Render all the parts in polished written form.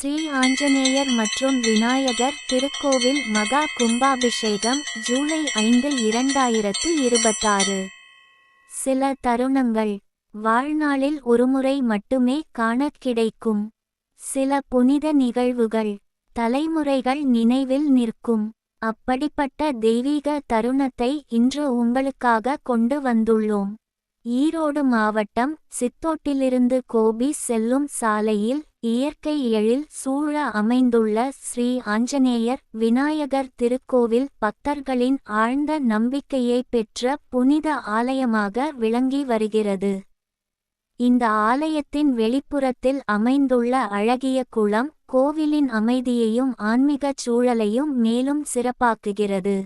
ஸ்ரீ ஆஞ்சநேயர் மற்றும் விநாயகர் திருக்கோவில் மகா கும்பாபிஷேகம் ஜூலை 5, 2026. சில தருணங்கள் வாழ்நாளில் ஒருமுறை மட்டுமே காணக் கிடைக்கும். சில புனித நிகழ்வுகள் தலைமுறைகள் நினைவில் நிற்கும். அப்படிப்பட்ட தெய்வீக தருணத்தை இன்று உங்களுக்காக கொண்டு வந்துள்ளோம். ஈரோடு மாவட்டம் சித்தோட்டிலிருந்து கோபி செல்லும் சாலையில் இயற்கை எழில் சூழ அமைந்துள்ள ஸ்ரீ ஆஞ்சநேயர் விநாயகர் திருக்கோவில் பக்தர்களின் ஆழ்ந்த நம்பிக்கையை பெற்ற புனித ஆலயமாக விளங்கி வருகிறது. இந்த ஆலயத்தின் வெளிப்புறத்தில் அமைந்துள்ள அழகிய குளம் கோவிலின் அமைதியையும் ஆன்மீகச் சூழலையும் மேலும் சிறப்பாக்குகிறது.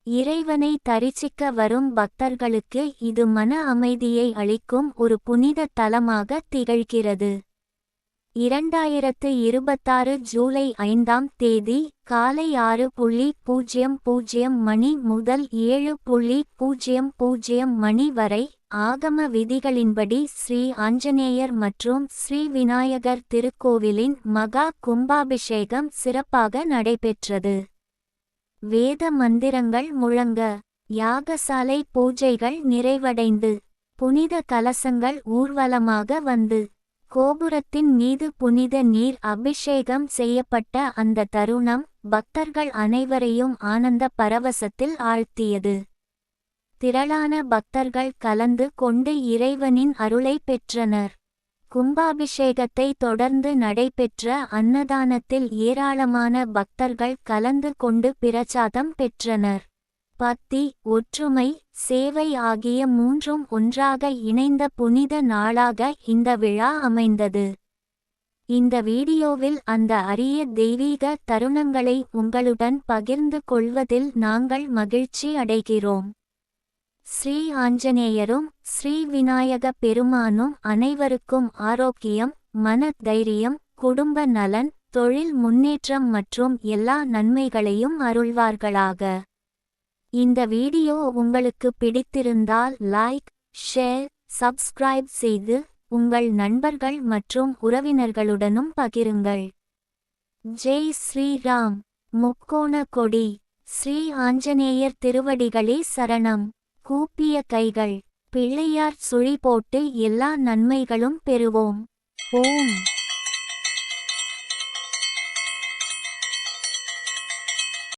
இறைவனை தரிசிக்க வரும் பக்தர்களுக்கு இது மன அமைதியை அளிக்கும் ஒரு புனித தலமாக திகழ்கிறது. 2026 ஜூலை 5 காலை 6:00 மணி முதல் 7:00 மணி வரை ஆகம விதிகளின்படி ஸ்ரீ ஆஞ்சநேயர் மற்றும் ஸ்ரீ விநாயகர் திருக்கோவிலின் மகா கும்பாபிஷேகம் சிறப்பாக நடைபெற்றது. வேத மந்திரங்கள் முழங்க யாகசாலை பூஜைகள் நிறைவடைந்து புனித கலசங்கள் ஊர்வலமாக வந்து கோபுரத்தின் மீது புனித நீர் அபிஷேகம் செய்யப்பட்ட அந்த தருணம் பக்தர்கள் அனைவரையும் ஆனந்த பரவசத்தில் ஆழ்த்தியது. திரளான பக்தர்கள் கலந்து கொண்டு இறைவனின் அருளை பெற்றனர். கும்பாபிஷேகத்தை தொடர்ந்து நடைபெற்ற அன்னதானத்தில் ஏராளமான பக்தர்கள் கலந்து கொண்டு பிரசாதம் பெற்றனர். பக்தி, ஒற்றுமை, சேவை ஆகிய மூன்றும் ஒன்றாக இணைந்த புனித நாளாக இந்த விழா அமைந்தது. இந்த வீடியோவில் அந்த அரிய தெய்வீக தருணங்களை உங்களுடன் பகிர்ந்து கொள்வதில் நாங்கள் மகிழ்ச்சி அடைகிறோம். ஸ்ரீ ஆஞ்சநேயரும் ஸ்ரீ விநாயக பெருமானும் அனைவருக்கும் ஆரோக்கியம், மன தைரியம், குடும்ப நலன், தொழில் முன்னேற்றம் மற்றும் எல்லா நன்மைகளையும் அருள்வார்களாக. இந்த வீடியோ உங்களுக்கு பிடித்திருந்தால் லைக், ஷேர், சப்ஸ்கிரைப் செய்து உங்கள் நண்பர்கள் மற்றும் உறவினர்களுடனும் பகிருங்கள். ஜெய் ஸ்ரீராம். முக்கோண கொடி. ஸ்ரீ ஆஞ்சநேயர் திருவடிகளே சரணம். கூப்பிய கைகள். பிள்ளையார் சுழி போட்டு எல்லா நன்மைகளும் பெறுவோம். ஓம்.